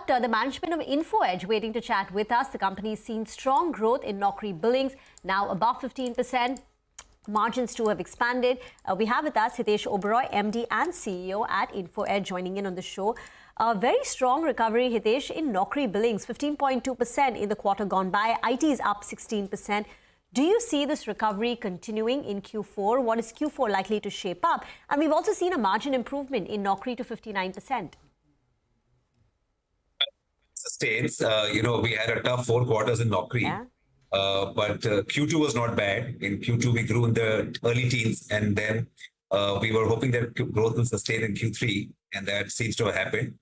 got the management of InfoEdge waiting to chat with us. The company's seen strong growth in Naukri billings, now above 15%. Margins too have expanded. We have with us Hitesh Oberoi, MD and CEO at InfoEdge, joining in on the show. A very strong recovery, Hitesh, in Naukri billings, 15.2% in the quarter gone by. IT is up 16%. Do you see this recovery continuing in Q4? What is Q4 likely to shape up? And we've also seen a margin improvement in Naukri to 59%. Sustains. We had a tough 4 quarters in Naukri. Yeah. But Q2 was not bad. In Q2, we grew in the early teens, and then we were hoping that growth will sustain in Q3, and that seems to have happened.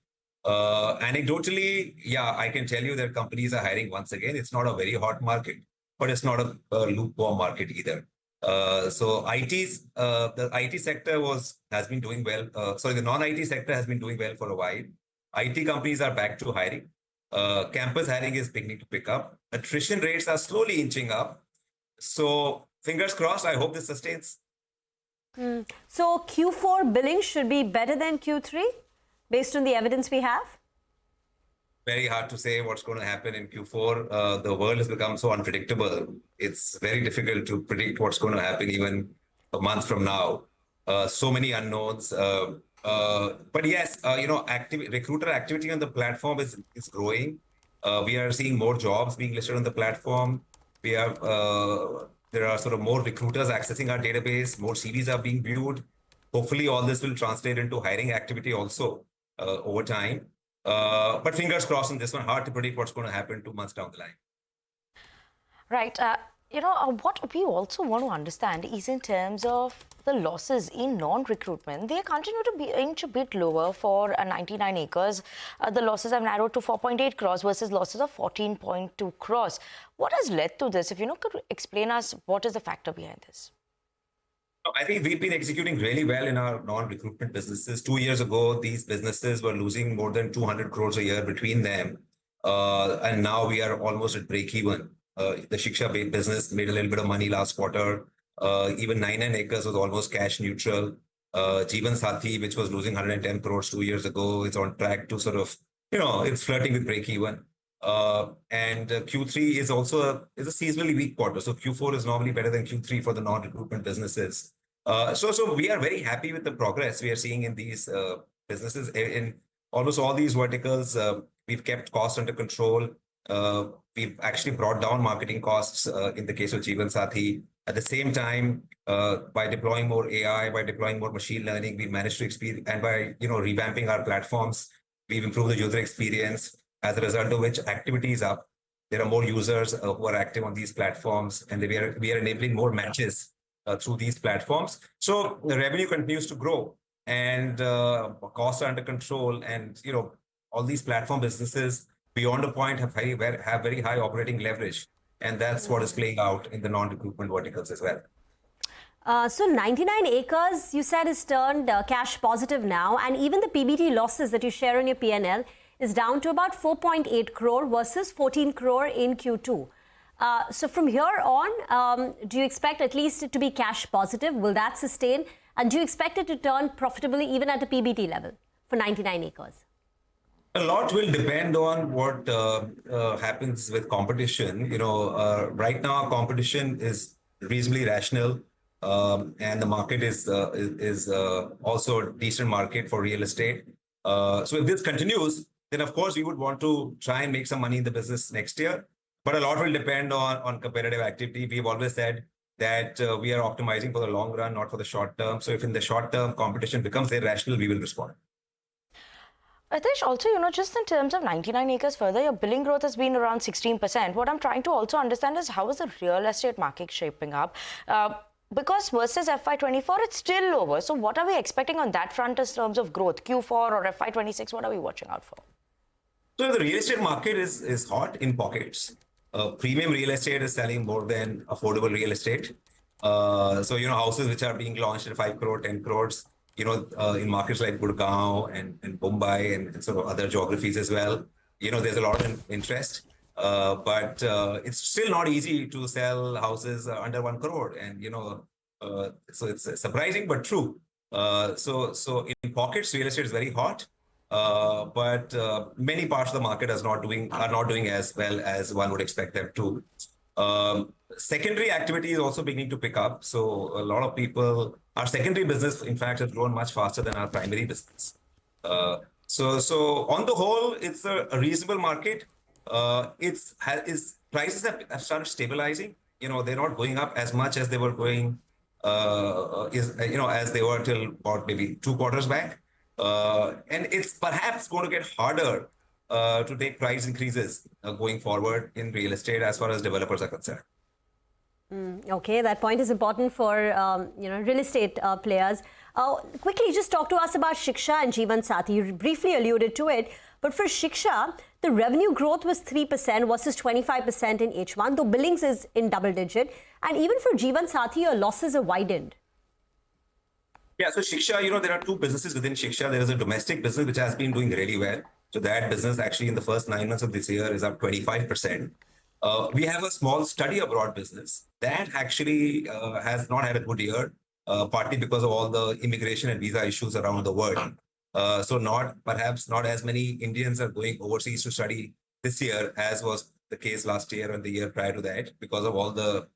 Anecdotally, I can tell you that companies are hiring once again. It's not a very hot market, but it's not a lukewarm market either. So the IT sector has been doing well. The non-IT sector has been doing well for a while. IT companies are back to hiring. Campus hiring is beginning to pick up. Attrition rates are slowly inching up. So fingers crossed, I hope this sustains. So Q4 billing should be better than Q3 based on the evidence we have? Very hard to say what's going to happen in Q4. The world has become so unpredictable. It's very difficult to predict what's going to happen even a month from now. So many unknowns. But yes, recruiter activity on the platform is growing. We are seeing more jobs being listed on the platform. There are sort of more recruiters accessing our database. More CVs are being viewed. Hopefully, all this will translate into hiring activity also over time. But fingers crossed on this one. Hard to predict what's going to happen 2 months down the line. Right. What we also want to understand is in terms of the losses in non-recruitment. They continue to be inch a bit lower for 99 acres. The losses have narrowed to 4.8 crores versus losses of 14.2 crores. What has led to this? If you could explain us what is the factor behind this? I think we've been executing really well in our non-recruitment businesses. 2 years ago, these businesses were losing more than 200 crores a year between them. And now we are almost at break even. The Shiksha business made a little bit of money last quarter. Even 99 acres was almost cash neutral. Jeevansathi, which was losing 110 crores 2 years ago, is on track to sort of, it's flirting with break even. And Q3 is also a seasonally weak quarter. So Q4 is normally better than Q3 for the non-recruitment businesses. So we are very happy with the progress we are seeing in these businesses. In almost all these verticals, we've kept costs under control. We've actually brought down marketing costs in the case of Jeevansathi. At the same time, by deploying more AI, by deploying more machine learning, we've managed to experience, and by revamping our platforms, we've improved the user experience. As a result of which, activity is up. There are more users who are active on these platforms, and we are enabling more matches through these platforms. So the revenue continues to grow, and costs are under control. And all these platform businesses, beyond a point, have very high operating leverage, and that's what is playing out in the non-recruitment verticals as well. So 99 acres, you said, is turned cash positive now, and even the PBT losses that you share on your P&L is down to about 4.8 crore versus 14 crore in Q2. So from here on, do you expect at least it to be cash positive? Will that sustain? And do you expect it to turn profitably even at the PBT level for 99 acres? A lot will depend on what happens with competition. Right now, competition is reasonably rational, and the market is also a decent market for real estate. So if this continues, then of course we would want to try and make some money in the business next year. But a lot will depend on competitive activity. We've always said that we are optimizing for the long run, not for the short term. So if in the short term competition becomes irrational, we will respond. Hitesh, also, just in terms of 99 acres further, your billing growth has been around 16%. What I'm trying to also understand is how is the real estate market shaping up? Because versus FY24, it's still lower. So what are we expecting on that front in terms of growth? Q4 or FY26, what are we watching out for? So the real estate market is hot in pockets. Premium real estate is selling more than affordable real estate. So, houses which are being launched at 5 crore, 10 crores, in markets like Gurgaon and Mumbai and sort of other geographies as well, there's a lot of interest. But it's still not easy to sell houses under 1 crore. And, so it's surprising, but true. So in pockets, real estate is very hot. but many parts of the market are not doing as well as one would expect them to. Secondary activity is also beginning to pick up. So a lot of people, our secondary business, in fact, has grown much faster than our primary business. So on the whole, it's a reasonable market. Prices have started stabilizing. They're not going up as much as they were going, as they were till about maybe 2 quarters back. And it's perhaps going to get harder to take price increases going forward in real estate as far as developers are concerned. Okay, that point is important for real estate players. Quickly, just talk to us about Shiksha and Jeevansathi. You briefly alluded to it, but for Shiksha, the revenue growth was 3% versus 25% in H1, though billings is in double digit. And even for Jeevansathi, your losses are widened. Yeah, so Shiksha, there are 2 businesses within Shiksha. There is a domestic business which has been doing really well. So that business actually in the first 9 months of this year is up 25%. We have a small study abroad business that actually has not had a good year, partly because of all the immigration and visa issues around the world. So perhaps not as many Indians are going overseas to study this year as was the case last year and the year prior to that, because of all the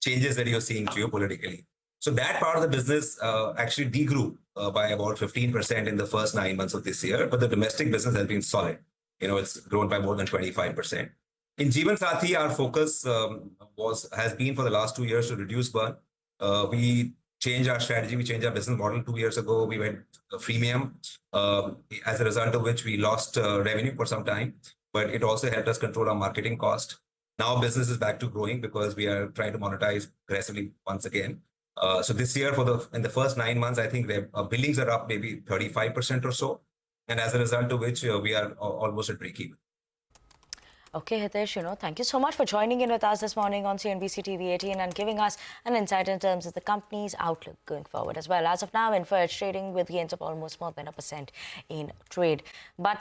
changes that you're seeing geopolitically. So that part of the business actually degrew by about 15% in the first 9 months of this year, but the domestic business has been solid. It's grown by more than 25%. In Jeevansathi, our focus has been for the last 2 years to reduce burn. We changed our strategy. We changed our business model 2 years ago. We went freemium, as a result of which we lost revenue for some time, but it also helped us control our marketing cost. Now business is back to growing because we are trying to monetize aggressively once again. So this year, in the first 9 months, I think billings are up maybe 35% or so, and as a result of which we are almost at break-even. Okay, Hitesh, thank you so much for joining in with us this morning on CNBC TV18 and giving us an insight in terms of the company's outlook going forward as well. As of now, InfoEdge trading with gains of almost more than 1% in trade. But